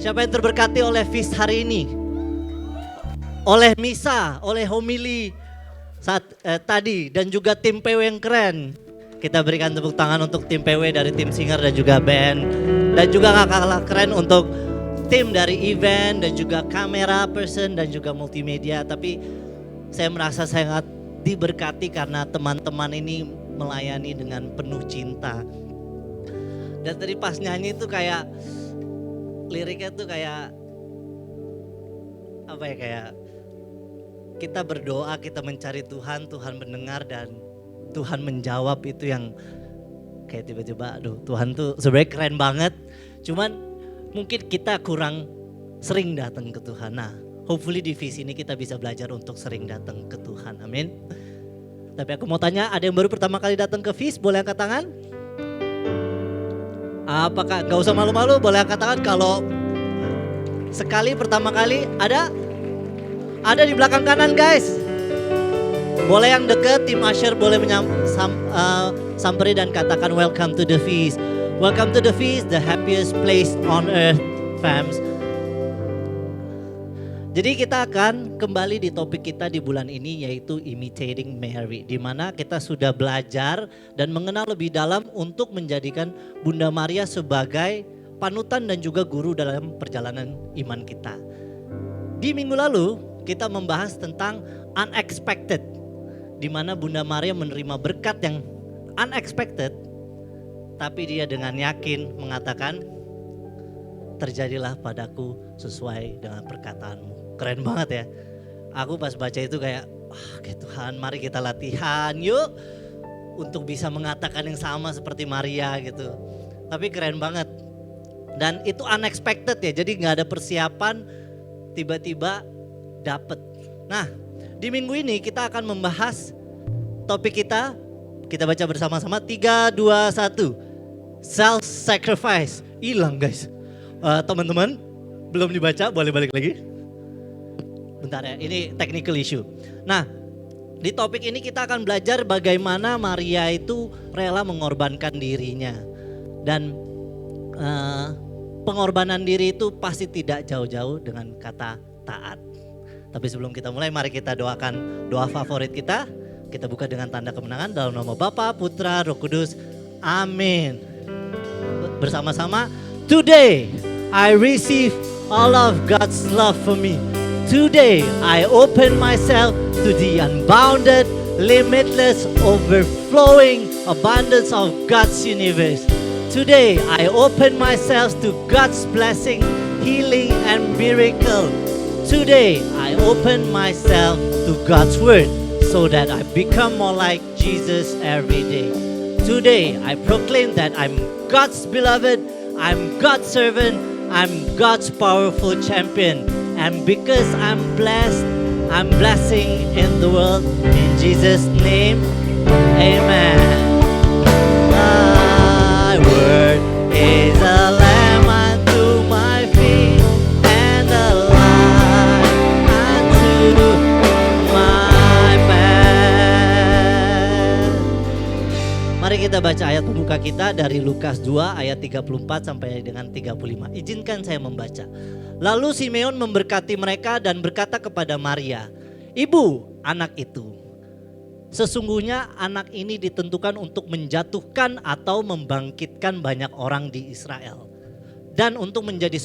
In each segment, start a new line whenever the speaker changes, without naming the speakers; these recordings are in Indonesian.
Siapa yang terberkati oleh feast hari ini? Oleh misa, oleh homili tadi dan juga tim PW yang keren. Kita berikan tepuk tangan untuk tim PW dari tim singer dan juga band. Dan juga gak kalah keren untuk tim dari event dan juga kamera person dan juga multimedia. Tapi saya merasa sangat diberkati karena teman-teman ini melayani dengan penuh cinta. Dan tadi pas nyanyi itu kayak liriknya tuh kayak apa ya, kayak kita berdoa, kita mencari Tuhan, Tuhan mendengar dan Tuhan menjawab. Itu yang kayak tiba-tiba aduh, Tuhan tuh sebenarnya keren banget. Cuman mungkin kita kurang sering datang ke Tuhan. Nah, hopefully di visi ini kita bisa belajar untuk sering datang ke Tuhan. Amin. Tapi aku mau tanya, ada yang baru pertama kali datang ke VIS? Boleh angkat tangan? Apakah gak usah malu-malu, boleh angkat tangan kalau sekali pertama kali ada? Ada di belakang kanan guys. Boleh yang deket, tim Usher boleh samperi dan katakan welcome to the feast. Welcome to the feast, the happiest place on earth, fams. Jadi kita akan kembali di topik kita di bulan ini, yaitu Imitating Mary. Di mana kita sudah belajar dan mengenal lebih dalam untuk menjadikan Bunda Maria sebagai panutan dan juga guru dalam perjalanan iman kita. Di minggu lalu kita membahas tentang unexpected, di mana Bunda Maria menerima berkat yang unexpected, tapi dia dengan yakin mengatakan, terjadilah padaku sesuai dengan perkataanmu. Keren banget ya. Aku pas baca itu kayak, wah Tuhan, mari kita latihan yuk untuk bisa mengatakan yang sama seperti Maria gitu. Tapi keren banget. Dan itu unexpected ya, jadi gak ada persiapan, tiba-tiba dapet. Nah, di minggu ini kita akan membahas topik kita baca bersama-sama. 3, 2, 1. Self-sacrifice. Hilang guys. Teman-teman, belum dibaca, boleh balik lagi. Bentar ya, ini technical issue. Nah, di topik ini kita akan belajar bagaimana Maria itu rela mengorbankan dirinya. Dan pengorbanan diri itu pasti tidak jauh-jauh dengan kata taat. Tapi sebelum kita mulai, mari kita doakan doa favorit kita. Kita buka dengan tanda kemenangan dalam nama Bapa, Putra, Roh Kudus. Amin. Bersama-sama, today I receive all of God's love for me. Today I open myself to the unbounded, limitless, overflowing abundance of God's universe. Today I open myself to God's blessing, healing and miracle. Today I open myself to God's word so that I become more like Jesus every day. Today I proclaim that I'm God's beloved, I'm God's servant, I'm God's powerful champion. And because I'm blessed, I'm blessing in the world. In Jesus' name, amen. Thy word is a lamp unto my feet and a light unto my path. Mari kita baca ayat pembuka kita dari Lukas 2 ayat 34 sampai dengan 35. Izinkan saya membaca. Lalu Simeon memberkati mereka dan berkata kepada Maria, "Ibu, anak itu. Sesungguhnya anak ini ditentukan untuk menjatuhkan atau membangkitkan banyak orang di Israel. Dan untuk menjadi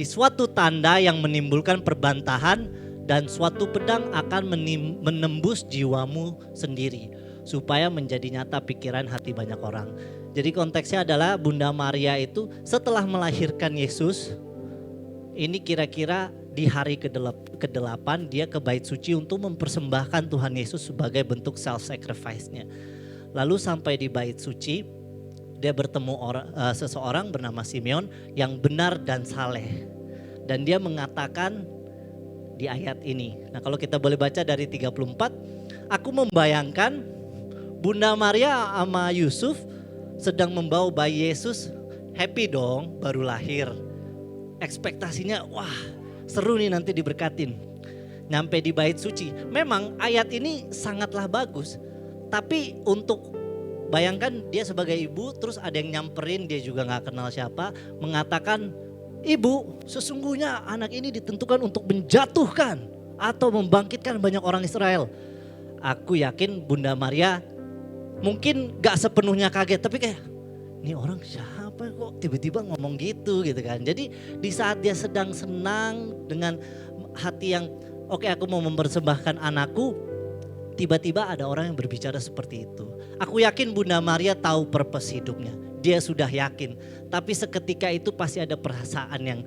suatu tanda yang menimbulkan perbantahan dan suatu pedang akan menembus jiwamu sendiri. Supaya menjadi nyata pikiran hati banyak orang." Jadi konteksnya adalah Bunda Maria itu setelah melahirkan Yesus, ini kira-kira di hari ke-8 dia ke bait suci untuk mempersembahkan Tuhan Yesus sebagai bentuk self-sacrifice-nya. Lalu sampai di bait suci, dia bertemu seseorang bernama Simeon yang benar dan saleh. Dan dia mengatakan di ayat ini. Nah kalau kita boleh baca dari 34, aku membayangkan Bunda Maria sama Yusuf sedang membawa bayi Yesus, happy dong baru lahir. Ekspektasinya wah seru nih nanti diberkatin. Nyampe di bait suci, memang ayat ini sangatlah bagus. Tapi untuk bayangkan dia sebagai ibu terus ada yang nyamperin, dia juga gak kenal siapa, mengatakan Ibu, sesungguhnya anak ini ditentukan untuk menjatuhkan atau membangkitkan banyak orang Israel. Aku yakin Bunda Maria mungkin gak sepenuhnya kaget, tapi kayak ini orang siapa kok tiba-tiba ngomong gitu kan. Jadi di saat dia sedang senang dengan hati yang oke, aku mau mempersembahkan anakku, tiba-tiba ada orang yang berbicara seperti itu. Aku yakin Bunda Maria tahu purpose hidupnya. Dia sudah yakin, tapi seketika itu pasti ada perasaan yang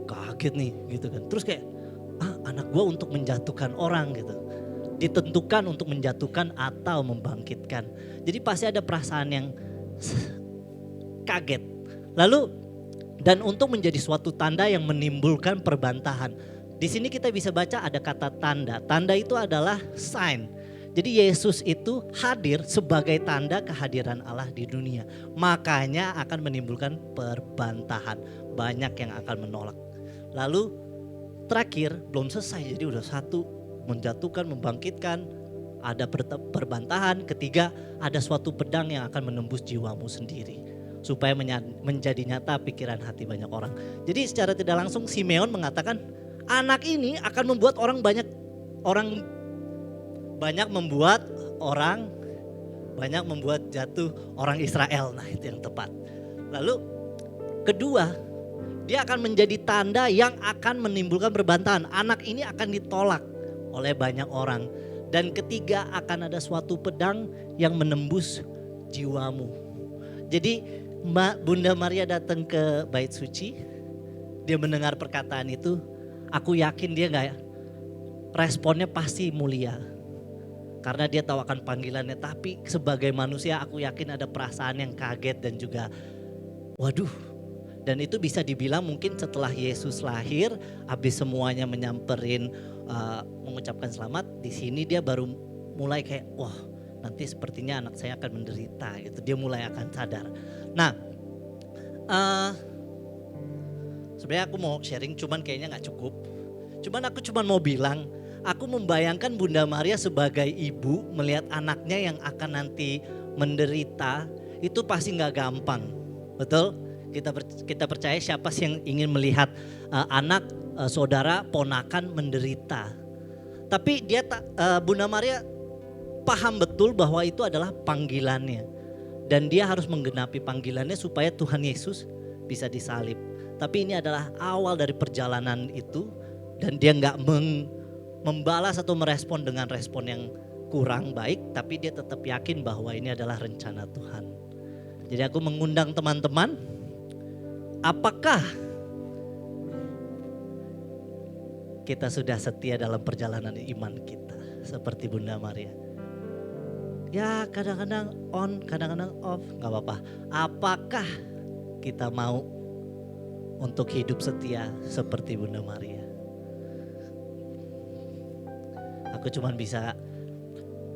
kaget nih gitu kan. Terus kayak anak gue untuk menjatuhkan orang gitu. Ditentukan untuk menjatuhkan atau membangkitkan. Jadi pasti ada perasaan yang kaget. Lalu dan untuk menjadi suatu tanda yang menimbulkan perbantahan. Di sini kita bisa baca ada kata tanda. Tanda itu adalah sign. Jadi Yesus itu hadir sebagai tanda kehadiran Allah di dunia. Makanya akan menimbulkan perbantahan. Banyak yang akan menolak. Lalu terakhir belum selesai, jadi udah satu menjatuhkan, membangkitkan, ada perbantahan. Ketiga ada suatu pedang yang akan menembus jiwamu sendiri. Supaya menjadi nyata pikiran hati banyak orang. Jadi secara tidak langsung Simeon mengatakan anak ini akan membuat banyak membuat jatuh orang Israel. Nah itu yang tepat. Lalu kedua, dia akan menjadi tanda yang akan menimbulkan perbantahan. Anak ini akan ditolak oleh banyak orang. Dan ketiga akan ada suatu pedang yang menembus jiwamu. Jadi Bunda Maria datang ke bait suci, dia mendengar perkataan itu, aku yakin dia responnya pasti mulia. Karena dia tahu akan panggilannya, tapi sebagai manusia aku yakin ada perasaan yang kaget dan juga waduh. Dan itu bisa dibilang mungkin setelah Yesus lahir, habis semuanya menyamperin mengucapkan selamat, di sini dia baru mulai kayak wah nanti sepertinya anak saya akan menderita gitu. Dia mulai akan sadar. Nah sebenarnya aku mau sharing cuman kayaknya gak cukup. Aku mau bilang, aku membayangkan Bunda Maria sebagai ibu melihat anaknya yang akan nanti menderita, itu pasti gak gampang, betul? Kita percaya siapa sih yang ingin melihat anak, saudara, ponakan menderita. Tapi Bunda Maria paham betul bahwa itu adalah panggilannya. Dan dia harus menggenapi panggilannya supaya Tuhan Yesus bisa disalib. Tapi ini adalah awal dari perjalanan itu. Dan dia gak membalas atau merespon dengan respon yang kurang baik, tapi dia tetap yakin bahwa ini adalah rencana Tuhan. Jadi aku mengundang teman-teman, apakah kita sudah setia dalam perjalanan iman kita seperti Bunda Maria? Ya kadang-kadang on, kadang-kadang off, gak apa-apa. Apakah kita mau untuk hidup setia seperti Bunda Maria? Aku cuma bisa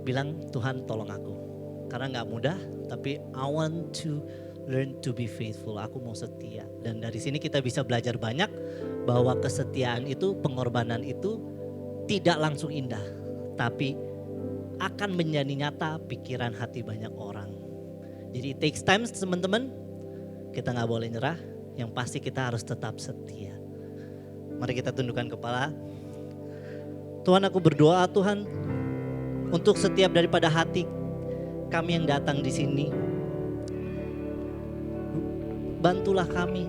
bilang Tuhan tolong aku. Karena gak mudah, tapi I want to learn to be faithful. Aku mau setia. Dan dari sini kita bisa belajar banyak bahwa kesetiaan itu, pengorbanan itu tidak langsung indah. Tapi akan menjadi nyata pikiran hati banyak orang. Jadi it takes time teman-teman. Kita gak boleh nyerah. Yang pasti kita harus tetap setia. Mari kita tundukkan kepala. Tuhan, aku berdoa Tuhan untuk setiap daripada hati kami yang datang di sini. Bantulah kami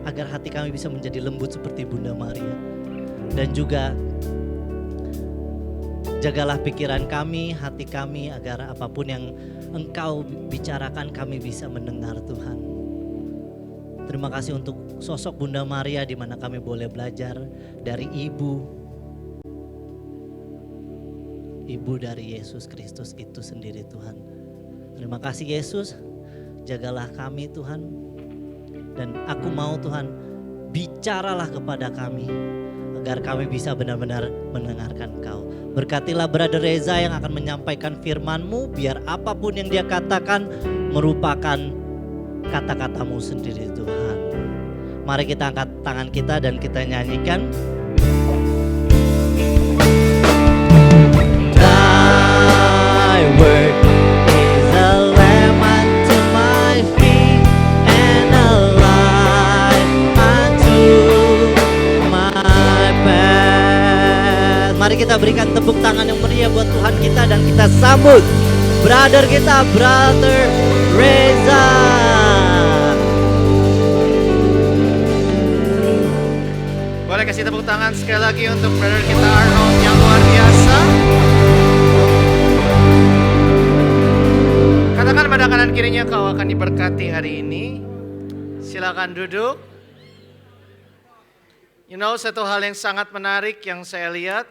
agar hati kami bisa menjadi lembut seperti Bunda Maria. Dan juga jagalah pikiran kami, hati kami agar apapun yang Engkau bicarakan kami bisa mendengar Tuhan. Terima kasih untuk sosok Bunda Maria di mana kami boleh belajar dari Ibu dari Yesus Kristus itu sendiri Tuhan. Terima kasih Yesus, jagalah kami Tuhan. Dan aku mau Tuhan, bicaralah kepada kami agar kami bisa benar-benar mendengarkan Kau. Berkatilah Brother Reza yang akan menyampaikan firman-Mu, biar apapun yang dia katakan merupakan kata-katamu sendiri Tuhan. Mari kita angkat tangan kita dan kita nyanyikan. Thy word is a lamp unto my feet and a light kita berikan tepuk tangan yang meriah buat Tuhan kita dan kita sambut brother kita, Brother Reza.
Boleh kasih tepuk tangan sekali lagi untuk brother kita Arnold yang luar biasa. Katakan pada kanan kirinya, kau akan diberkati hari ini. Silakan duduk. Satu hal yang sangat menarik yang saya lihat,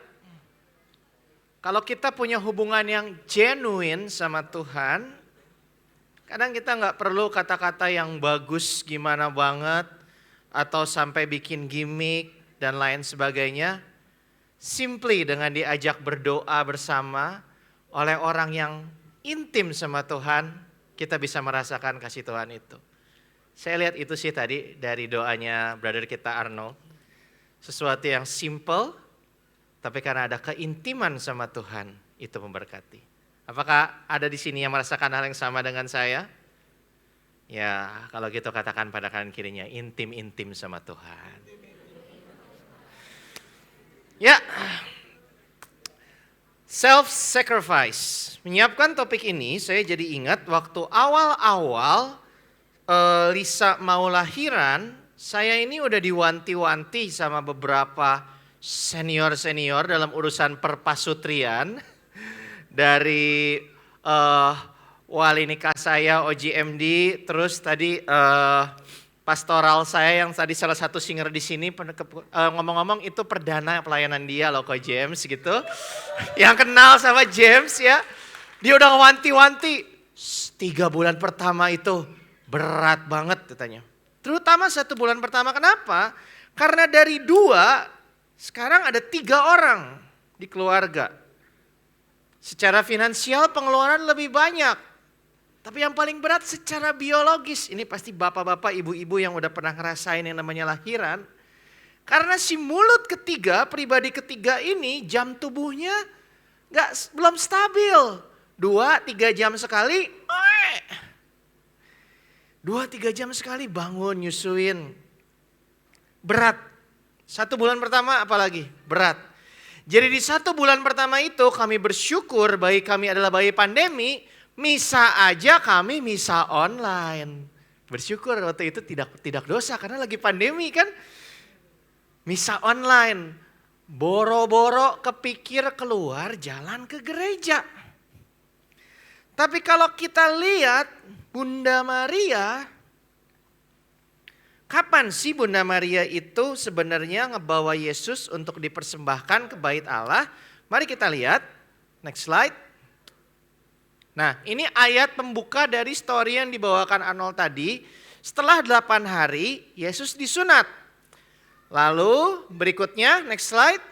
kalau kita punya hubungan yang genuine sama Tuhan, kadang kita nggak perlu kata-kata yang bagus gimana banget, atau sampai bikin gimmick dan lain sebagainya. Simply dengan diajak berdoa bersama oleh orang yang intim sama Tuhan, kita bisa merasakan kasih Tuhan itu. Saya lihat itu sih tadi dari doanya brother kita Arnold. Sesuatu yang simple, tapi karena ada keintiman sama Tuhan, itu memberkati. Apakah ada di sini yang merasakan hal yang sama dengan saya? Ya, kalau gitu katakan pada kanan kirinya, intim-intim sama Tuhan. Ya, self-sacrifice. Menyiapkan topik ini, saya jadi ingat waktu awal-awal Lisa mau lahiran, saya ini udah diwanti-wanti sama beberapa senior-senior dalam urusan perpasutrian. Dari wali nikah saya, OGMD, terus tadi pastoral saya yang tadi salah satu singer di sini, ngomong-ngomong itu perdana pelayanan dia loh ke James gitu. Yang kenal sama James ya, dia udah ngewanti-wanti. 3 bulan pertama itu berat banget katanya. Terutama 1 bulan pertama, kenapa? Karena dari 2, sekarang ada 3 orang di keluarga. Secara finansial pengeluaran lebih banyak. Tapi yang paling berat secara biologis, ini pasti bapak-bapak, ibu-ibu yang udah pernah ngerasain yang namanya lahiran. Karena si mulut ketiga, pribadi ketiga ini jam tubuhnya belum stabil. 2-3 jam sekali, 2-3 jam sekali bangun nyusuin. Berat. 1 bulan pertama apalagi berat. Jadi di 1 bulan pertama itu kami bersyukur bayi kami adalah bayi pandemi. Misa aja kami misa online. Bersyukur waktu itu tidak dosa karena lagi pandemi kan. Misa online. Boro-boro kepikir keluar jalan ke gereja. Tapi kalau kita lihat Bunda Maria, kapan sih Bunda Maria itu sebenarnya ngebawa Yesus untuk dipersembahkan ke bait Allah? Mari kita lihat, next slide. Nah, ini ayat pembuka dari story yang dibawakan Arnold tadi. Setelah 8 hari, Yesus disunat. Lalu berikutnya, next slide.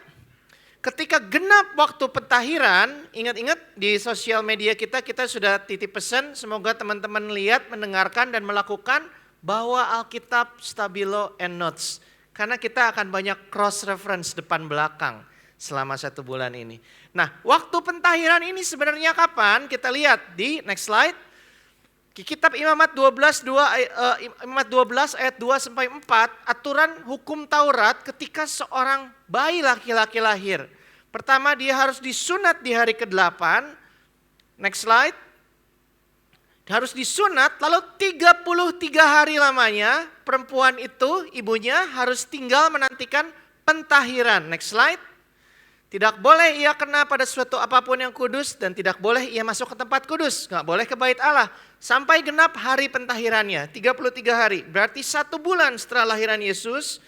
Ketika genap waktu pentahiran, ingat-ingat di sosial media kita sudah titip pesan, semoga teman-teman lihat, mendengarkan dan melakukan, bawa Alkitab, Stabilo, and Notes. Karena kita akan banyak cross reference depan belakang selama 1 bulan ini. Nah, waktu pentahiran ini sebenarnya kapan? Kita lihat di next slide. Kitab Imamat 12 ayat 2 sampai 4, aturan hukum Taurat ketika seorang bayi laki-laki lahir. Pertama dia harus disunat di hari ke-8. Next slide. Harus disunat, lalu 33 hari lamanya perempuan itu, ibunya harus tinggal menantikan pentahiran. Next slide. Tidak boleh ia kena pada suatu apapun yang kudus dan tidak boleh ia masuk ke tempat kudus. Nggak boleh ke bait Allah. Sampai genap hari pentahirannya, 33 hari. Berarti 1 bulan setelah lahiran Yesus,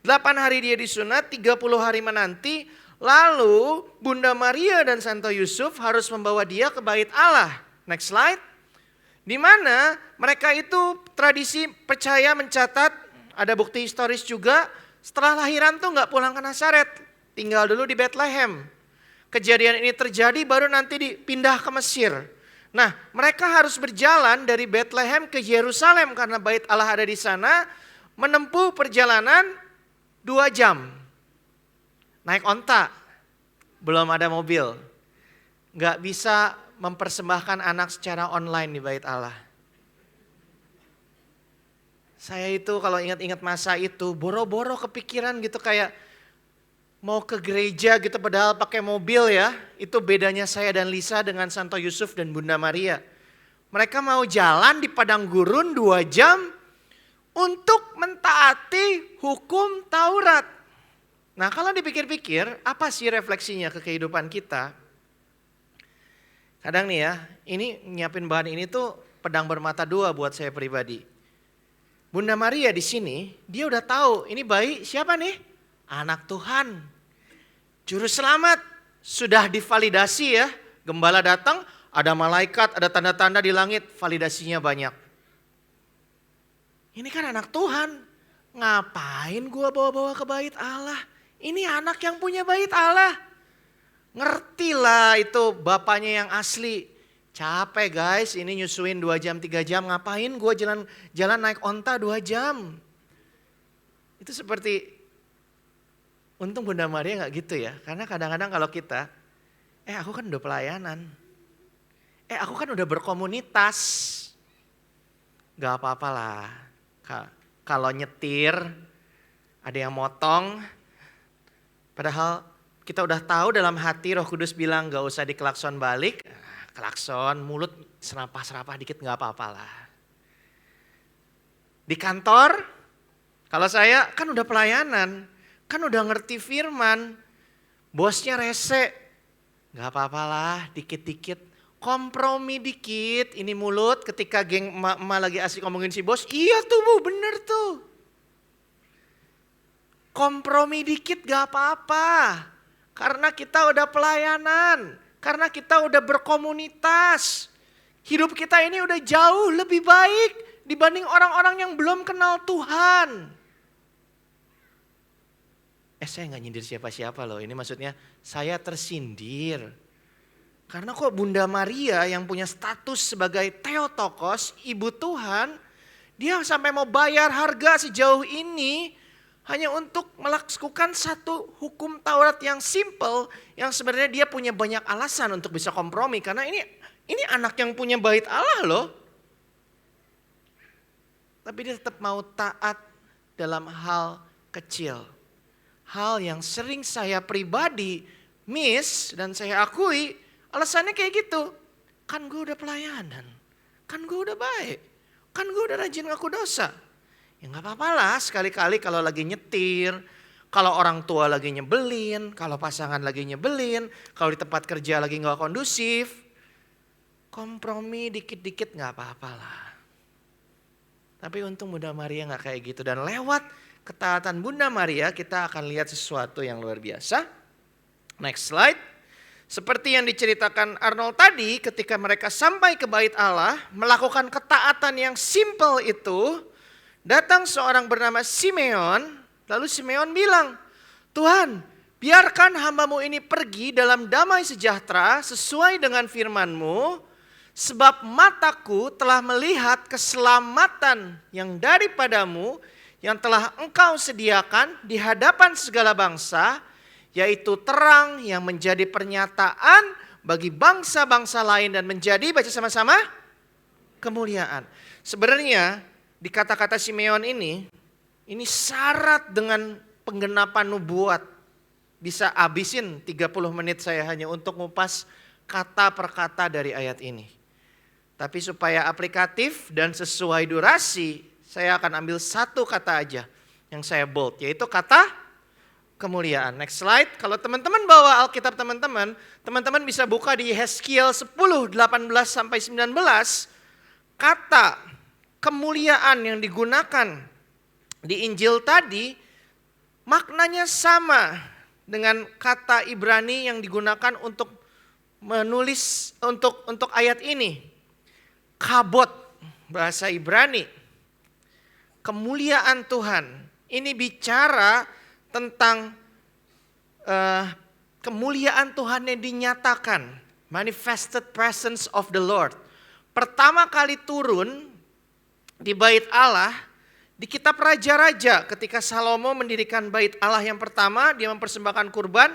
8 hari dia disunat, 30 hari menanti. Lalu Bunda Maria dan Santo Yusuf harus membawa dia ke bait Allah. Next slide. Di mana mereka itu tradisi percaya mencatat, ada bukti historis juga, setelah lahiran tuh nggak pulang ke Nazaret. Tinggal dulu di Bethlehem. Kejadian ini terjadi baru nanti dipindah ke Mesir. Nah, mereka harus berjalan dari Bethlehem ke Yerusalem karena bait Allah ada di sana, menempuh perjalanan 2 jam. Naik onta, belum ada mobil. Nggak bisa mempersembahkan anak secara online di bait Allah. Saya itu kalau ingat-ingat masa itu, boro-boro kepikiran gitu kayak, mau ke gereja gitu padahal pakai mobil ya. Itu bedanya saya dan Lisa dengan Santo Yusuf dan Bunda Maria. Mereka mau jalan di padang gurun 2 jam untuk mentaati hukum Taurat. Nah kalau dipikir-pikir, apa sih refleksinya ke kehidupan kita? Kadang nih ya, ini nyiapin bahan ini tuh pedang bermata dua buat saya pribadi. Bunda Maria di sini, dia udah tahu ini bayi siapa nih? Anak Tuhan. Juru selamat sudah divalidasi ya. Gembala datang, ada malaikat, ada tanda-tanda di langit, validasinya banyak. Ini kan anak Tuhan. Ngapain gua bawa-bawa ke bait Allah? Ini anak yang punya bait Allah. Ngerti lah itu bapaknya yang asli. Capek guys, ini nyusuin 2 jam 3 jam. Ngapain gua jalan naik onta 2 jam? Itu seperti, untung Bunda Maria gak gitu ya. Karena kadang-kadang kalau kita, aku kan udah pelayanan. Aku kan udah berkomunitas. Gak apa-apa lah. Kalau nyetir, ada yang motong. Padahal kita udah tahu dalam hati Roh Kudus bilang gak usah diklakson balik. Klakson, mulut serapah-serapah dikit gak apa-apa lah. Di kantor, kalau saya kan udah pelayanan, kan udah ngerti firman, bosnya rese, gak apa-apa lah dikit-dikit. Kompromi dikit, ini mulut ketika geng emak-emak lagi asik ngomongin si bos, iya tuh Bu, bener tuh. Kompromi dikit gak apa-apa, karena kita udah pelayanan, karena kita udah berkomunitas. Hidup kita ini udah jauh lebih baik dibanding orang-orang yang belum kenal Tuhan. Saya gak nyindir siapa-siapa loh, ini maksudnya saya tersindir. Karena kok Bunda Maria yang punya status sebagai Theotokos, ibu Tuhan, dia sampai mau bayar harga sejauh ini hanya untuk melakukan satu hukum Taurat yang simple, yang sebenarnya dia punya banyak alasan untuk bisa kompromi. Karena ini anak yang punya bait Allah loh. Tapi dia tetap mau taat dalam hal kecil. Hal yang sering saya pribadi miss dan saya akui, alasannya kayak gitu. Kan gue udah pelayanan, kan gue udah baik, kan gue udah rajin ngaku dosa. Ya gak apa-apa lah sekali-kali kalau lagi nyetir, kalau orang tua lagi nyebelin, kalau pasangan lagi nyebelin, kalau di tempat kerja lagi gak kondusif. Kompromi dikit-dikit gak apa-apa lah. Tapi untung Bunda Maria gak kayak gitu. Dan lewat ketaatan Bunda Maria kita akan lihat sesuatu yang luar biasa. Next slide. Seperti yang diceritakan Arnold tadi, ketika mereka sampai ke bait Allah, melakukan ketaatan yang simple itu, datang seorang bernama Simeon, lalu Simeon bilang, Tuhan, biarkan hambamu ini pergi dalam damai sejahtera sesuai dengan firman-Mu, sebab mataku telah melihat keselamatan yang daripadamu, yang telah Engkau sediakan di hadapan segala bangsa, yaitu terang yang menjadi pernyataan bagi bangsa-bangsa lain dan menjadi, baca sama-sama, kemuliaan. Sebenarnya di kata-kata Simeon ini syarat dengan penggenapan nubuat. Bisa habisin 30 menit saya hanya untuk ngupas kata per kata dari ayat ini. Tapi supaya aplikatif dan sesuai durasi, saya akan ambil satu kata aja yang saya bold, yaitu kata kemuliaan. Next slide. Kalau teman-teman bawa Alkitab teman-teman bisa buka di Yeskiel 10, 18 sampai 19. Kata kemuliaan yang digunakan di Injil tadi maknanya sama dengan kata Ibrani yang digunakan untuk menulis untuk ayat ini. Kabot, bahasa Ibrani. Kemuliaan Tuhan. Ini bicara tentang kemuliaan Tuhan yang dinyatakan, manifested presence of the Lord. Pertama kali turun di bait Allah di kitab Raja-Raja, ketika Salomo mendirikan bait Allah yang pertama, dia mempersembahkan kurban.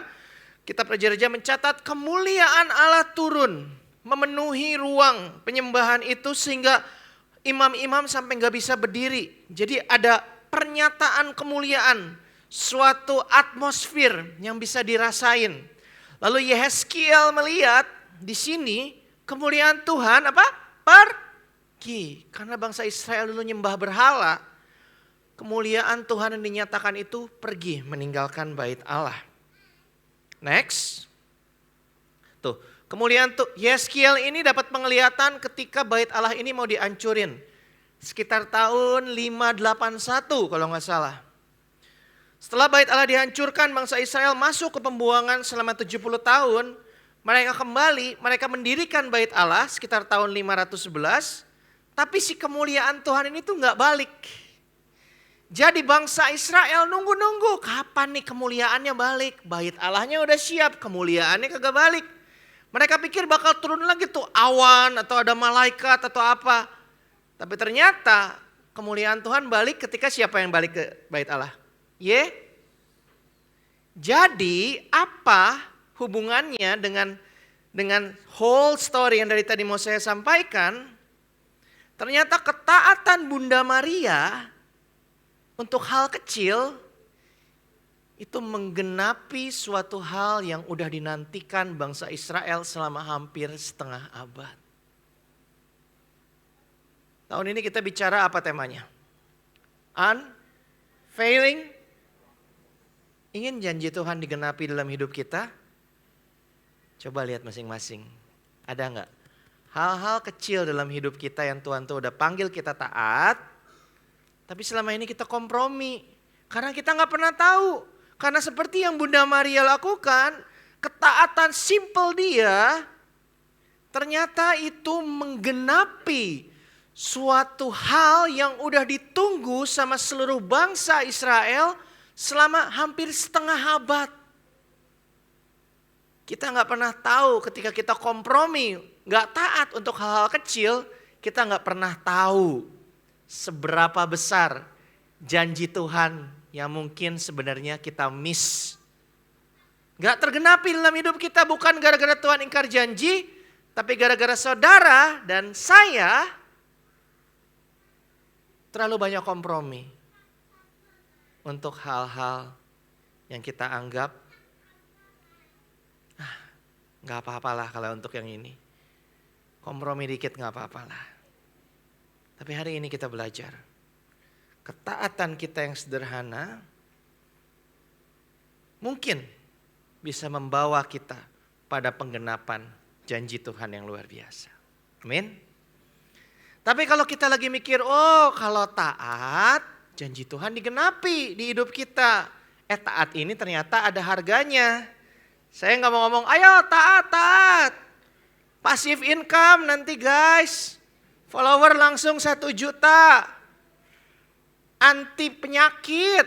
Kitab Raja-Raja mencatat kemuliaan Allah turun memenuhi ruang penyembahan itu sehingga imam-imam sampai gak bisa berdiri. Jadi ada pernyataan kemuliaan. suatu atmosfer yang bisa dirasain. Lalu Yehezkiel melihat di sini kemuliaan Tuhan apa? Pergi. Karena bangsa Israel dulu nyembah berhala. Kemuliaan Tuhan yang dinyatakan itu pergi meninggalkan bait Allah. Next. Tuh, kemuliaan Yehezkiel ini dapat penglihatan ketika bait Allah ini mau dihancurin. Sekitar tahun 581 kalau nggak salah. Setelah bait Allah dihancurkan, bangsa Israel masuk ke pembuangan selama 70 tahun. Mereka kembali, mereka mendirikan bait Allah sekitar tahun 511. Tapi si kemuliaan Tuhan ini tuh nggak balik. Jadi bangsa Israel nunggu-nunggu, kapan nih kemuliaannya balik? Bait Allahnya udah siap, kemuliaannya kagak balik. Mereka pikir bakal turun lagi tuh awan atau ada malaikat atau apa. Tapi ternyata kemuliaan Tuhan balik ketika siapa yang balik ke bait Allah? Jadi apa hubungannya dengan whole story yang dari tadi mau saya sampaikan? Ternyata ketaatan Bunda Maria untuk hal kecil itu menggenapi suatu hal yang udah dinantikan bangsa Israel selama hampir setengah abad. Tahun ini kita bicara apa temanya? Unfailing. Ingin janji Tuhan digenapi dalam hidup kita? Coba lihat masing-masing. Ada enggak? Hal-hal kecil dalam hidup kita yang Tuhan tuh udah panggil kita taat. Tapi selama ini kita kompromi. Karena kita gak pernah tahu. Karena seperti yang Bunda Maria lakukan, ketaatan simple dia, ternyata itu menggenapi suatu hal yang udah ditunggu sama seluruh bangsa Israel selama hampir setengah abad. Kita gak pernah tahu ketika kita kompromi, gak taat untuk hal-hal kecil, kita gak pernah tahu seberapa besar janji Tuhan yang mungkin sebenarnya kita miss. Gak tergenapi dalam hidup kita bukan gara-gara Tuhan ingkar janji, tapi gara-gara saudara dan saya terlalu banyak kompromi untuk hal-hal yang kita anggap gak apa-apalah kalau untuk yang ini. Kompromi dikit gak apa-apalah. Tapi hari ini kita belajar. Ketaatan kita yang sederhana mungkin bisa membawa kita pada penggenapan janji Tuhan yang luar biasa. Amin. Tapi kalau kita lagi mikir, oh kalau taat janji Tuhan digenapi di hidup kita. Taat ini ternyata ada harganya. Saya gak mau ngomong, ayo taat. Passive income nanti guys. Follower langsung 1 juta. Anti penyakit.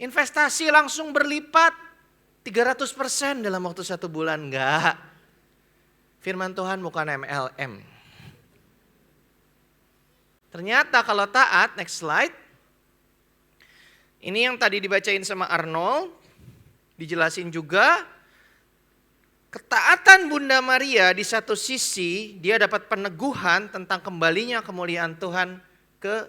Investasi langsung berlipat 300% dalam waktu 1 bulan. Enggak. Firman Tuhan bukan MLM. Ternyata kalau taat, next slide. Ini yang tadi dibacain sama Arnold. Dijelasin juga. Ketaatan Bunda Maria di satu sisi dia dapat peneguhan tentang kembalinya kemuliaan Tuhan ke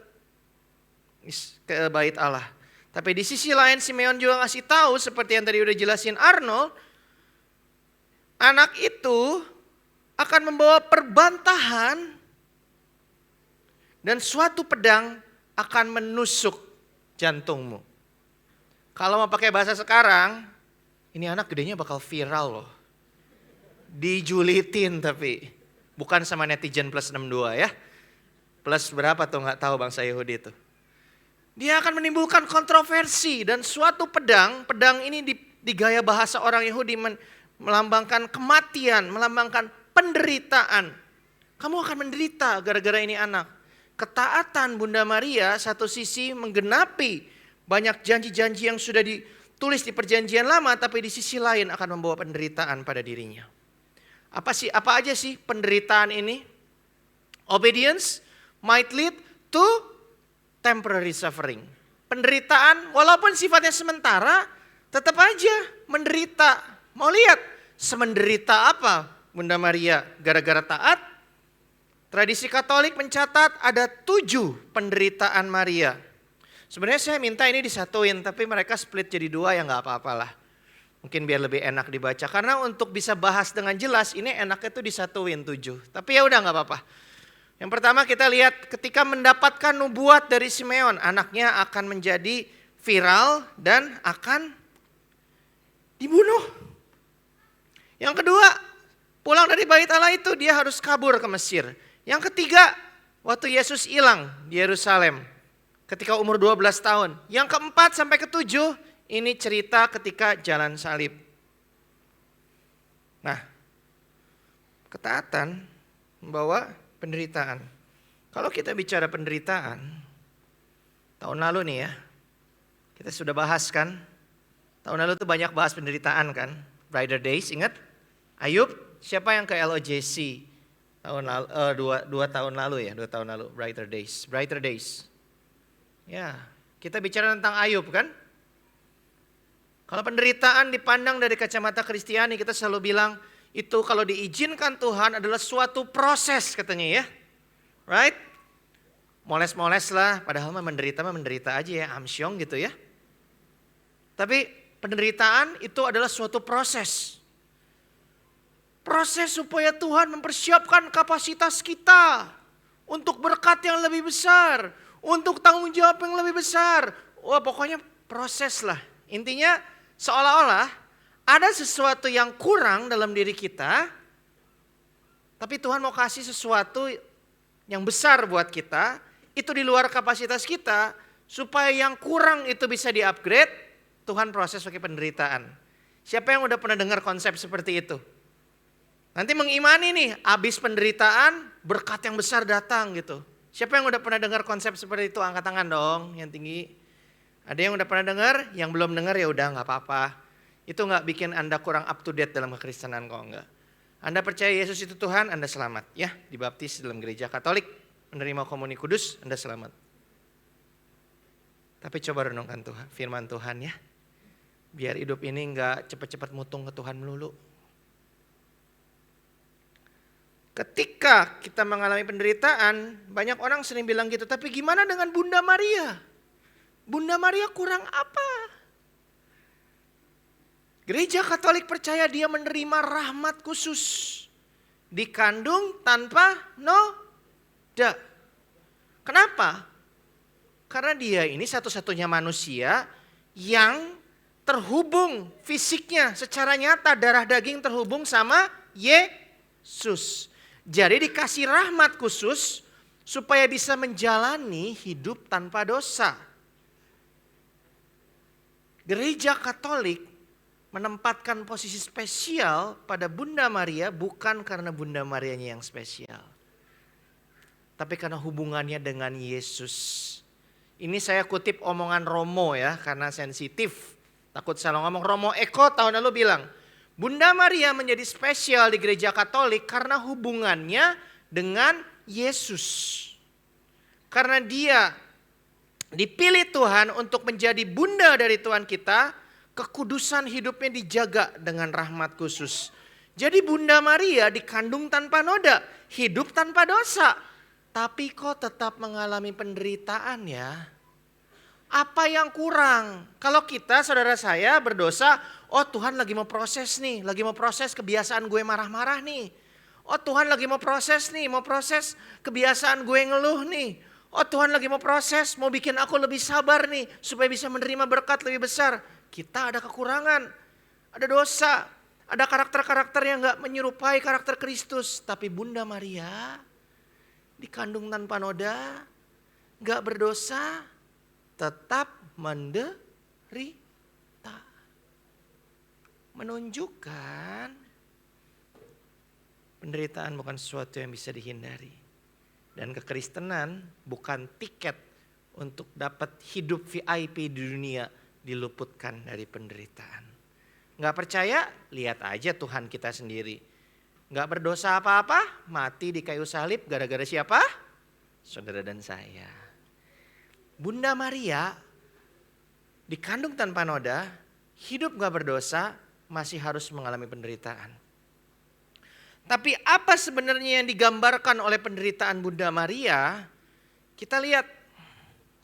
bait Allah. Tapi di sisi lain Simeon juga ngasih tahu seperti yang tadi udah jelasin Arnold, anak itu akan membawa perbantahan dan suatu pedang akan menusuk jantungmu. Kalau mau pakai bahasa sekarang, ini anak gedenya bakal viral loh. Dijulitin tapi bukan sama netizen plus 62 ya. Plus berapa tuh gak tahu bangsa Yahudi itu. Dia akan menimbulkan kontroversi dan suatu pedang ini di gaya bahasa orang Yahudi melambangkan kematian, melambangkan penderitaan. Kamu akan menderita gara-gara ini anak. Ketaatan Bunda Maria satu sisi menggenapi banyak janji-janji yang sudah ditulis di perjanjian lama, tapi di sisi lain akan membawa penderitaan pada dirinya. Apa aja sih penderitaan ini? Obedience might lead to temporary suffering. Penderitaan walaupun sifatnya sementara tetap aja menderita. Mau lihat semenderita apa Bunda Maria gara-gara taat? Tradisi Katolik mencatat ada 7 penderitaan Maria. Sebenarnya saya minta ini disatuin, tapi mereka split jadi 2 ya nggak apa-apalah. Mungkin biar lebih enak dibaca. Karena untuk bisa bahas dengan jelas, ini enaknya tuh disatuin 7. Tapi ya udah nggak apa-apa. Yang pertama kita lihat ketika mendapatkan nubuat dari Simeon, anaknya akan menjadi viral dan akan dibunuh. Yang kedua, pulang dari bait Allah itu dia harus kabur ke Mesir. Yang ketiga, waktu Yesus hilang di Yerusalem ketika umur 12 tahun. Yang keempat sampai ketujuh, ini cerita ketika jalan salib. Nah, ketaatan membawa penderitaan. Kalau kita bicara penderitaan, tahun lalu nih ya, kita sudah bahas kan. Tahun lalu tuh banyak bahas penderitaan kan. Brighter Days, ingat? Ayub, siapa yang ke LOJC? Tahun lalu, 2 tahun lalu ya, 2 tahun lalu, Brighter Days. Ya, kita bicara tentang Ayub kan. Kalau penderitaan dipandang dari kacamata Kristiani, kita selalu bilang itu kalau diizinkan Tuhan adalah suatu proses katanya ya. Right? Moles-moles lah, padahal menderita aja ya, amsyong gitu ya. Tapi penderitaan itu adalah suatu proses. Proses supaya Tuhan mempersiapkan kapasitas kita untuk berkat yang lebih besar, untuk tanggung jawab yang lebih besar. Wah, pokoknya proses lah. Intinya seolah-olah ada sesuatu yang kurang dalam diri kita, tapi Tuhan mau kasih sesuatu yang besar buat kita, itu di luar kapasitas kita, supaya yang kurang itu bisa di-upgrade, Tuhan proses pakai penderitaan. Siapa yang udah pernah dengar konsep seperti itu? Nanti mengimani nih, abis penderitaan, berkat yang besar datang gitu. Siapa yang udah pernah dengar konsep seperti itu? Angkat tangan dong, yang tinggi. Ada yang udah pernah dengar? Yang belum dengar ya udah nggak apa-apa. Itu nggak bikin Anda kurang up to date dalam kekristenan kok enggak. Anda percaya Yesus itu Tuhan, Anda selamat ya. Dibaptis dalam gereja Katolik, menerima komuni kudus, Anda selamat. Tapi coba renungkan Tuhan, firman Tuhan ya. Biar hidup ini nggak cepat-cepat mutung ke Tuhan melulu. Ketika kita mengalami penderitaan, banyak orang sering bilang gitu, tapi gimana dengan Bunda Maria? Bunda Maria kurang apa? Gereja Katolik percaya dia menerima rahmat khusus. Dikandung tanpa noda. Kenapa? Karena dia ini satu-satunya manusia yang terhubung fisiknya secara nyata, darah daging terhubung sama Yesus. Jadi dikasih rahmat khusus supaya bisa menjalani hidup tanpa dosa. Gereja Katolik menempatkan posisi spesial pada Bunda Maria bukan karena Bunda Marianya yang spesial. Tapi karena hubungannya dengan Yesus. Ini saya kutip omongan Romo ya karena sensitif. Takut salah ngomong. Romo Eko tahun lalu bilang, Bunda Maria menjadi spesial di gereja Katolik karena hubungannya dengan Yesus. Karena dia dipilih Tuhan untuk menjadi bunda dari Tuhan kita, kekudusan hidupnya dijaga dengan rahmat khusus. Jadi Bunda Maria dikandung tanpa noda, hidup tanpa dosa. Tapi kok tetap mengalami penderitaan ya? Apa yang kurang? Kalau kita, saudara saya berdosa, oh Tuhan lagi mau proses nih, lagi mau proses kebiasaan gue marah-marah nih. Oh Tuhan lagi mau proses nih, mau proses kebiasaan gue ngeluh nih. Oh Tuhan lagi mau proses, mau bikin aku lebih sabar nih, supaya bisa menerima berkat lebih besar. Kita ada kekurangan, ada dosa, ada karakter-karakter yang gak menyerupai karakter Kristus. Tapi Bunda Maria dikandung tanpa noda, gak berdosa, tetap menderita. Menunjukkan penderitaan bukan sesuatu yang bisa dihindari. Dan kekristenan bukan tiket untuk dapat hidup VIP di dunia diluputkan dari penderitaan. Gak percaya? Lihat aja Tuhan kita sendiri. Gak berdosa apa-apa, mati di kayu salib gara-gara siapa? Saudara dan saya. Bunda Maria dikandung tanpa noda, hidup gak berdosa, masih harus mengalami penderitaan. Tapi apa sebenarnya yang digambarkan oleh penderitaan Bunda Maria? Kita lihat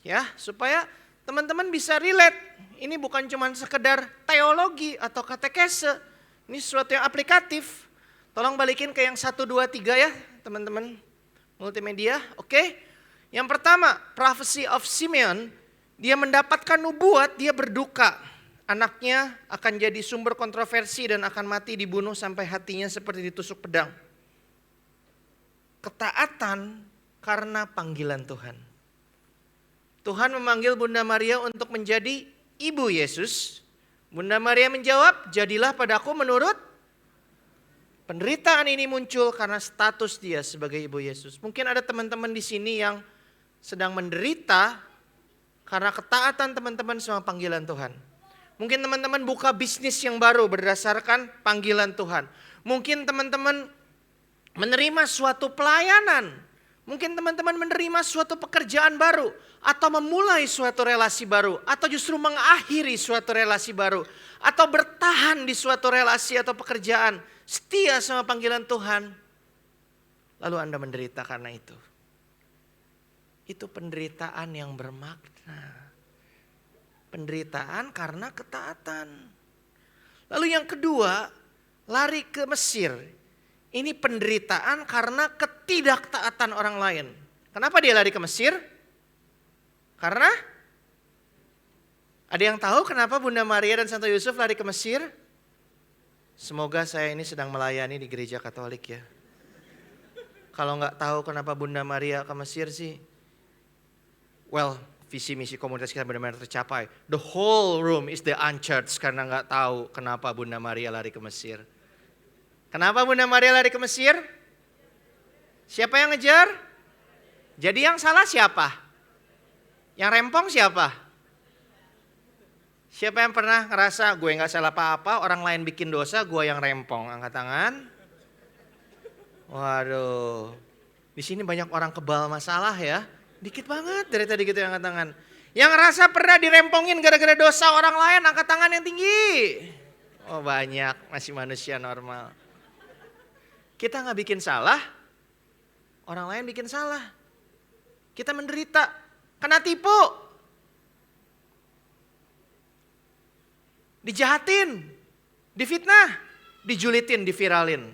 ya, supaya teman-teman bisa relate. Ini bukan cuma sekedar teologi atau katekese. Ini sesuatu yang aplikatif. Tolong balikin ke yang 1, 2, 3 ya teman-teman. Multimedia, oke. Yang pertama, prophecy of Simeon. Dia mendapatkan nubuat, dia berduka. Anaknya akan jadi sumber kontroversi dan akan mati dibunuh sampai hatinya seperti ditusuk pedang. Ketaatan karena panggilan Tuhan. Tuhan memanggil Bunda Maria untuk menjadi ibu Yesus. Bunda Maria menjawab, jadilah padaku menurut. Penderitaan ini muncul karena status dia sebagai ibu Yesus. Mungkin ada teman-teman di sini yang sedang menderita karena ketaatan teman-teman sama panggilan Tuhan. Mungkin teman-teman buka bisnis yang baru berdasarkan panggilan Tuhan. Mungkin teman-teman menerima suatu pelayanan. Mungkin teman-teman menerima suatu pekerjaan baru, atau memulai suatu relasi baru, atau justru mengakhiri suatu relasi baru, atau bertahan di suatu relasi atau pekerjaan, setia sama panggilan Tuhan. Lalu Anda menderita karena itu. Itu penderitaan yang bermakna. Penderitaan karena ketaatan. Lalu yang kedua, lari ke Mesir. Ini penderitaan karena ketidaktaatan orang lain. Kenapa dia lari ke Mesir? Karena ada yang tahu kenapa Bunda Maria dan Santo Yusuf lari ke Mesir? Semoga saya ini sedang melayani di gereja Katolik ya. Kalau nggak tahu kenapa Bunda Maria ke Mesir sih, well, visi misi komunitas kita benar-benar tercapai. The whole room is the unchurched karena nggak tahu kenapa Bunda Maria lari ke Mesir. Kenapa Bunda Maria lari ke Mesir? Siapa yang ngejar? Jadi yang salah siapa? Yang rempong siapa? Siapa yang pernah ngerasa gue gak salah apa-apa, orang lain bikin dosa, gue yang rempong? Angkat tangan. Waduh, di sini banyak orang kebal masalah ya. Dikit banget dari tadi gitu yang angkat tangan. Yang ngerasa pernah dirempongin gara-gara dosa orang lain, angkat tangan yang tinggi. Oh banyak, masih manusia normal. Kita gak bikin salah, orang lain bikin salah. Kita menderita, kena tipu. Dijahatin, difitnah, dijulitin, diviralin.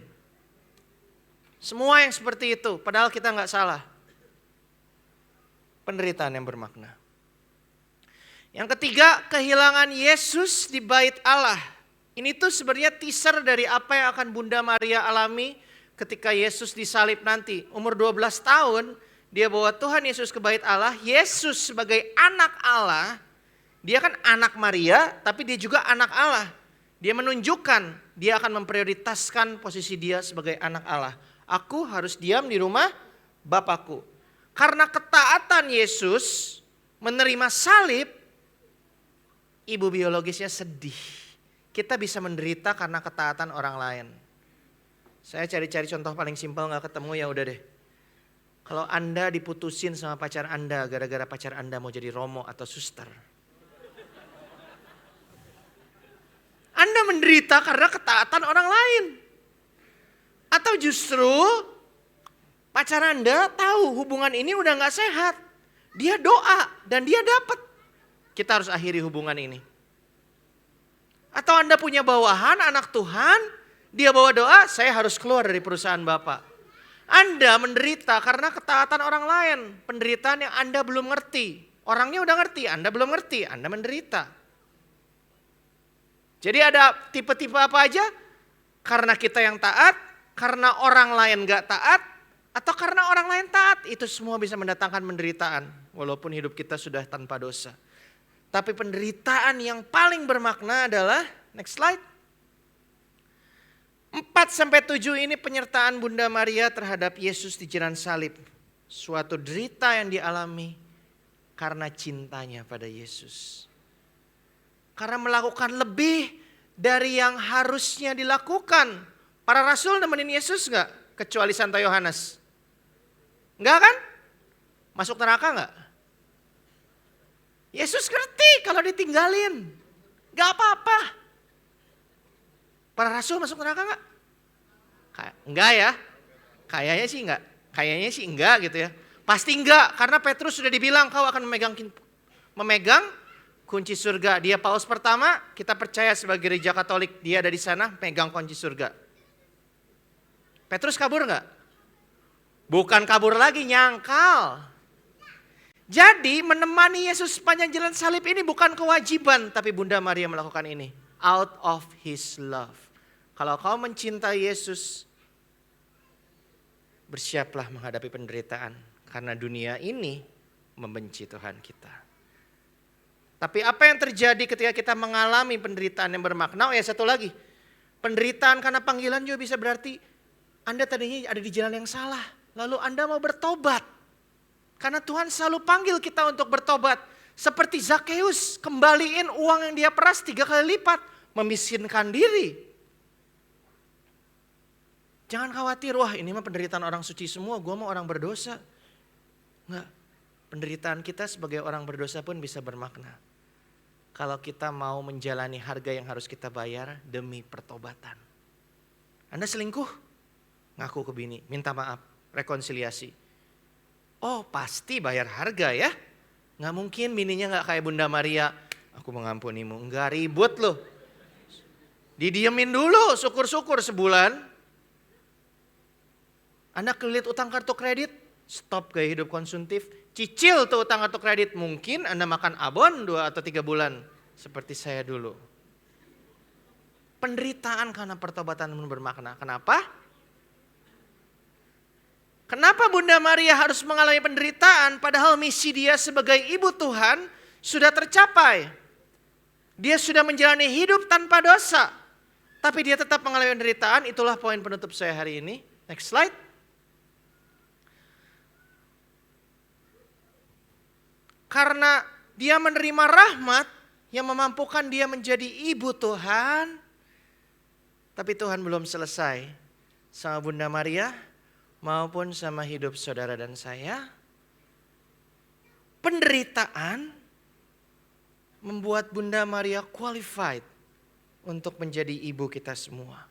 Semua yang seperti itu, padahal kita gak salah. Penderitaan yang bermakna. Yang ketiga, kehilangan Yesus di bait Allah. Ini tuh sebenarnya teaser dari apa yang akan Bunda Maria alami ketika Yesus disalib nanti. Umur 12 tahun, dia bawa Tuhan Yesus ke bait Allah. Yesus sebagai anak Allah, dia kan anak Maria, tapi dia juga anak Allah. Dia menunjukkan, dia akan memprioritaskan posisi dia sebagai anak Allah. Aku harus diam di rumah Bapakku. Karena ketaatan Yesus menerima salib, ibu biologisnya sedih. Kita bisa menderita karena ketaatan orang lain. Saya cari-cari contoh paling simpel, gak ketemu, ya udah deh. Kalau Anda diputusin sama pacar Anda gara-gara pacar Anda mau jadi romo atau suster. Anda menderita karena ketaatan orang lain. Atau justru pacar Anda tahu hubungan ini udah gak sehat. Dia doa dan dia dapat. Kita harus akhiri hubungan ini. Atau Anda punya bawahan anak Tuhan, dia bawa doa, saya harus keluar dari perusahaan Bapak. Anda menderita karena ketaatan orang lain. Penderitaan yang Anda belum ngerti. Orangnya udah ngerti, Anda belum ngerti, Anda menderita. Jadi ada tipe-tipe apa aja? Karena kita yang taat, karena orang lain gak taat, atau karena orang lain taat. Itu semua bisa mendatangkan penderitaan. Walaupun hidup kita sudah tanpa dosa. Tapi penderitaan yang paling bermakna adalah, next slide. 4-7 ini penyertaan Bunda Maria terhadap Yesus di jalan salib. Suatu derita yang dialami karena cintanya pada Yesus. Karena melakukan lebih dari yang harusnya dilakukan. Para rasul nemenin Yesus gak? Kecuali Santo Yohanes. Enggak kan? Masuk neraka gak? Yesus ngerti kalau ditinggalin. Gak apa-apa. Para rasul masuk neraka enggak? Enggak ya. Kayaknya sih enggak gitu ya. Pasti enggak, karena Petrus sudah dibilang kau akan memegang kunci surga. Dia paus pertama, kita percaya sebagai gereja Katolik, dia ada di sana pegang kunci surga. Petrus kabur nggak? Bukan kabur lagi, nyangkal. Jadi menemani Yesus sepanjang jalan salib ini bukan kewajiban, tapi Bunda Maria melakukan ini out of his love. Kalau kau mencintai Yesus, bersiaplah menghadapi penderitaan, karena dunia ini membenci Tuhan kita. Tapi apa yang terjadi ketika kita mengalami penderitaan yang bermakna? Oh ya, satu lagi, penderitaan karena panggilan juga bisa berarti Anda tadinya ada di jalan yang salah, lalu Anda mau bertobat. Karena Tuhan selalu panggil kita untuk bertobat. Seperti Zakeus, kembaliin uang yang dia peras 3 kali lipat, memiskinkan diri. Jangan khawatir, wah ini mah penderitaan orang suci semua, gue mah orang berdosa. Enggak, penderitaan kita sebagai orang berdosa pun bisa bermakna. Kalau kita mau menjalani harga yang harus kita bayar demi pertobatan. Anda selingkuh? Ngaku ke bini, minta maaf, rekonsiliasi. Oh pasti bayar harga ya. Nggak mungkin bininya nggak kayak Bunda Maria. Aku mengampunimu. Nggak ribut loh. Didiemin dulu, syukur-syukur sebulan. Anda kelilit utang kartu kredit, stop gaya hidup konsumtif. Cicil tuh utang kartu kredit. Mungkin Anda makan abon 2 atau 3 bulan. Seperti saya dulu. Penderitaan karena pertobatan pun bermakna. Kenapa? Kenapa Bunda Maria harus mengalami penderitaan padahal misi dia sebagai ibu Tuhan sudah tercapai. Dia sudah menjalani hidup tanpa dosa. Tapi dia tetap mengalami penderitaan, itulah poin penutup saya hari ini. Next slide. Karena dia menerima rahmat yang memampukan dia menjadi ibu Tuhan. Tapi Tuhan belum selesai sama Bunda Maria maupun sama hidup saudara dan saya. Penderitaan membuat Bunda Maria qualified untuk menjadi ibu kita semua.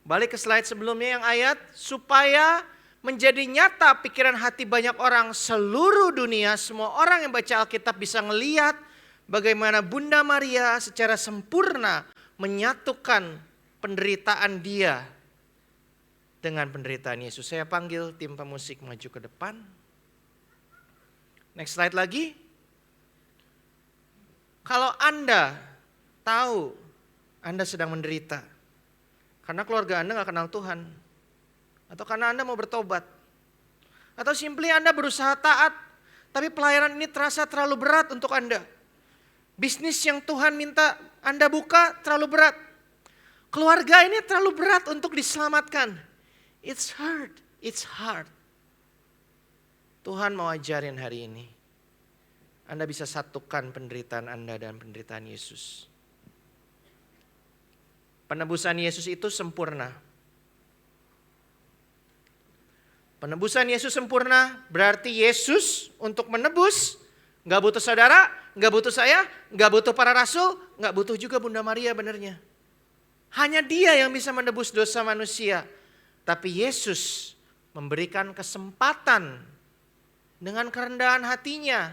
Balik ke slide sebelumnya yang ayat, supaya menjadi nyata pikiran hati banyak orang seluruh dunia, semua orang yang baca Alkitab bisa ngeliat bagaimana Bunda Maria secara sempurna menyatukan penderitaan dia dengan penderitaan Yesus. Saya panggil tim pemusik maju ke depan. Next slide lagi. Kalau Anda tahu Anda sedang menderita karena keluarga Anda gak kenal Tuhan, atau karena Anda mau bertobat, atau simply Anda berusaha taat, tapi pelayanan ini terasa terlalu berat untuk Anda. Bisnis yang Tuhan minta Anda buka terlalu berat. Keluarga ini terlalu berat untuk diselamatkan. It's hard. Tuhan mau ajarin hari ini. Anda bisa satukan penderitaan Anda dan penderitaan Yesus. Penebusan Yesus itu sempurna. Penebusan Yesus sempurna berarti Yesus untuk menebus gak butuh saudara, gak butuh saya, gak butuh para rasul, gak butuh juga Bunda Maria benernya. Hanya dia yang bisa menebus dosa manusia. Tapi Yesus memberikan kesempatan dengan kerendahan hatinya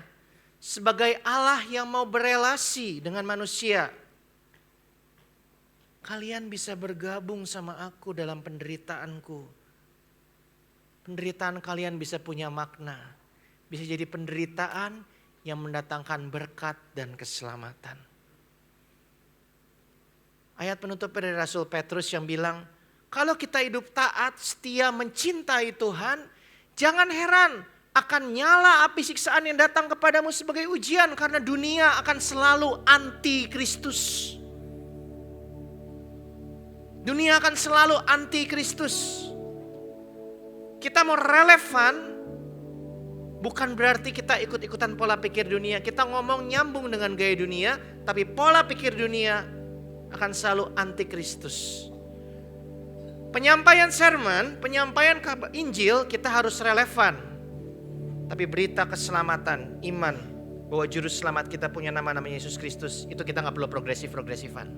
sebagai Allah yang mau berelasi dengan manusia. Kalian bisa bergabung sama aku dalam penderitaanku. Penderitaan kalian bisa punya makna. Bisa jadi penderitaan yang mendatangkan berkat dan keselamatan. Ayat penutup dari Rasul Petrus yang bilang, kalau kita hidup taat, setia, mencintai Tuhan, jangan heran akan nyala api siksaan yang datang kepadamu sebagai ujian, karena dunia akan selalu anti Kristus. Dunia akan selalu anti Kristus. Kita mau relevan, bukan berarti kita ikut-ikutan pola pikir dunia. Kita ngomong nyambung dengan gaya dunia, tapi pola pikir dunia akan selalu anti Kristus. Penyampaian sermon, penyampaian Injil kita harus relevan. Tapi berita keselamatan, iman bahwa juru selamat kita punya nama-namanya Yesus Kristus, itu kita gak perlu progresif-progresifan.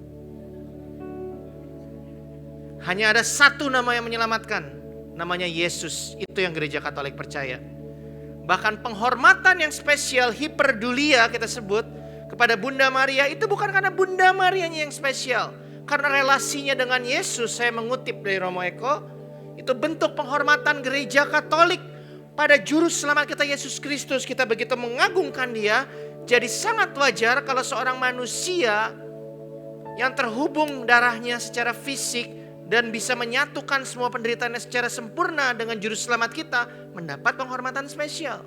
Hanya ada satu nama yang menyelamatkan, namanya Yesus. Itu yang gereja Katolik percaya. Bahkan penghormatan yang spesial, hiperdulia kita sebut, kepada Bunda Maria itu bukan karena Bunda Marianya yang spesial. Karena relasinya dengan Yesus, saya mengutip dari Romo Eko, itu bentuk penghormatan gereja Katolik pada juru selamat kita Yesus Kristus. Kita begitu mengagungkan dia, jadi sangat wajar kalau seorang manusia yang terhubung darahnya secara fisik dan bisa menyatukan semua penderitaannya secara sempurna dengan juru selamat kita, mendapat penghormatan spesial.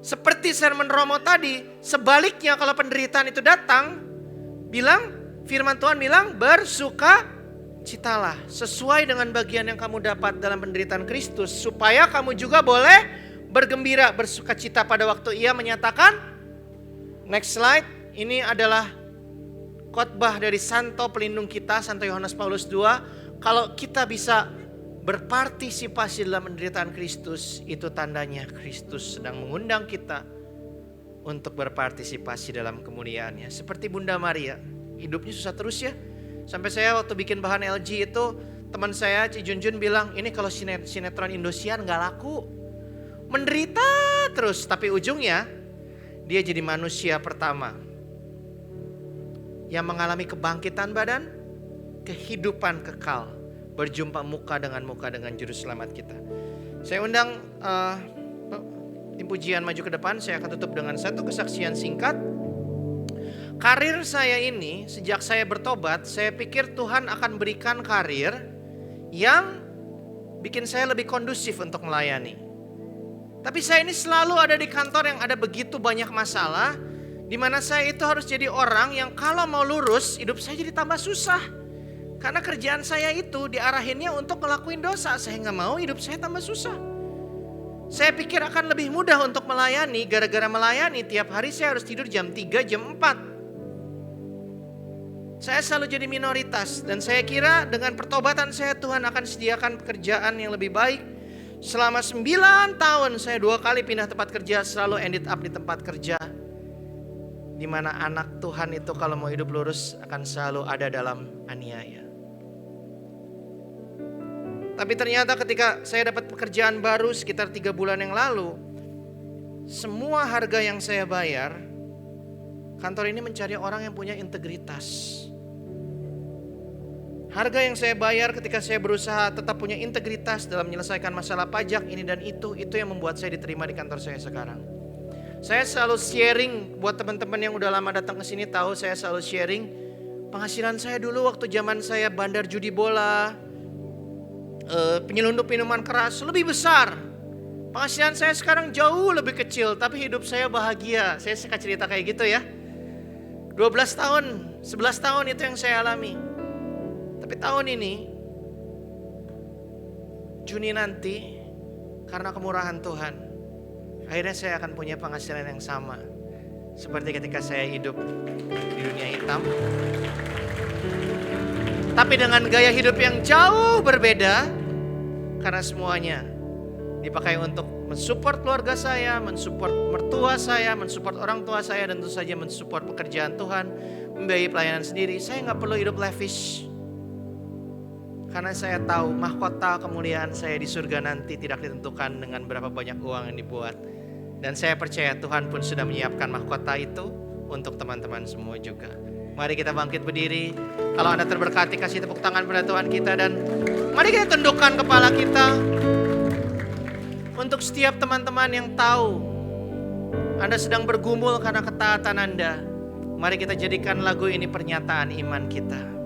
Seperti sermon Romo tadi, sebaliknya kalau penderitaan itu datang, firman Tuhan bilang bersukacitalah sesuai dengan bagian yang kamu dapat dalam penderitaan Kristus, supaya kamu juga boleh bergembira, bersukacita pada waktu ia menyatakan. Next slide, ini adalah khotbah dari Santo pelindung kita, Santo Yohanes Paulus II. Kalau kita bisa berpartisipasi dalam penderitaan Kristus, itu tandanya Kristus sedang mengundang kita untuk berpartisipasi dalam kemuliaannya. Seperti Bunda Maria, hidupnya susah terus ya. Sampai saya waktu bikin bahan LG itu, teman saya Ci Junjun bilang, ini kalau sinetron Indosiar gak laku. Menderita terus, tapi ujungnya dia jadi manusia pertama yang mengalami kebangkitan badan, kehidupan kekal, berjumpa muka dengan juru selamat kita. Saya undang tim pujian maju ke depan. Saya akan tutup dengan satu kesaksian singkat. Karir saya ini, sejak saya bertobat, saya pikir Tuhan akan berikan karir yang bikin saya lebih kondusif untuk melayani. Tapi saya ini selalu ada di kantor yang ada begitu banyak masalah, di mana saya itu harus jadi orang yang kalau mau lurus, hidup saya jadi tambah susah. Karena kerjaan saya itu diarahinnya untuk ngelakuin dosa. Saya gak mau hidup saya tambah susah. Saya pikir akan lebih mudah untuk melayani. Gara-gara melayani tiap hari saya harus tidur jam 3, jam 4. Saya selalu jadi minoritas. Dan saya kira dengan pertobatan saya, Tuhan akan sediakan pekerjaan yang lebih baik. Selama 9 tahun saya 2 kali pindah tempat kerja. Selalu ended up di tempat kerja di mana anak Tuhan itu kalau mau hidup lurus akan selalu ada dalam aniaya. Tapi ternyata ketika saya dapat pekerjaan baru sekitar 3 bulan yang lalu, semua harga yang saya bayar, kantor ini mencari orang yang punya integritas. Harga yang saya bayar ketika saya berusaha tetap punya integritas dalam menyelesaikan masalah pajak ini dan itu yang membuat saya diterima di kantor saya sekarang. Saya selalu sharing buat teman-teman yang udah lama datang ke sini tahu, saya selalu sharing penghasilan saya dulu waktu zaman saya bandar judi bola, penyelundup minuman keras lebih besar. Penghasilan saya sekarang jauh lebih kecil, tapi hidup saya bahagia. Saya suka cerita kayak gitu ya. 12 tahun, 11 tahun itu yang saya alami. Tapi tahun ini, Juni nanti, karena kemurahan Tuhan, akhirnya saya akan punya penghasilan yang sama seperti ketika saya hidup di dunia hitam. Tapi dengan gaya hidup yang jauh berbeda, karena semuanya dipakai untuk mensupport keluarga saya, mensupport mertua saya, mensupport orang tua saya, dan tentu saja mensupport pekerjaan Tuhan, membiayai pelayanan sendiri. Saya gak perlu hidup lavish. Karena saya tahu mahkota kemuliaan saya di surga nanti tidak ditentukan dengan berapa banyak uang yang dibuat. Dan saya percaya Tuhan pun sudah menyiapkan mahkota itu untuk teman-teman semua juga. Mari kita bangkit berdiri. Kalau Anda terberkati, kasih tepuk tangan pada Tuhan kita. Dan mari kita tundukkan kepala kita. Untuk setiap teman-teman yang tahu Anda sedang bergumul karena ketaatan Anda, mari kita jadikan lagu ini pernyataan iman kita.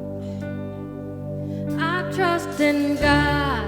I trust in God,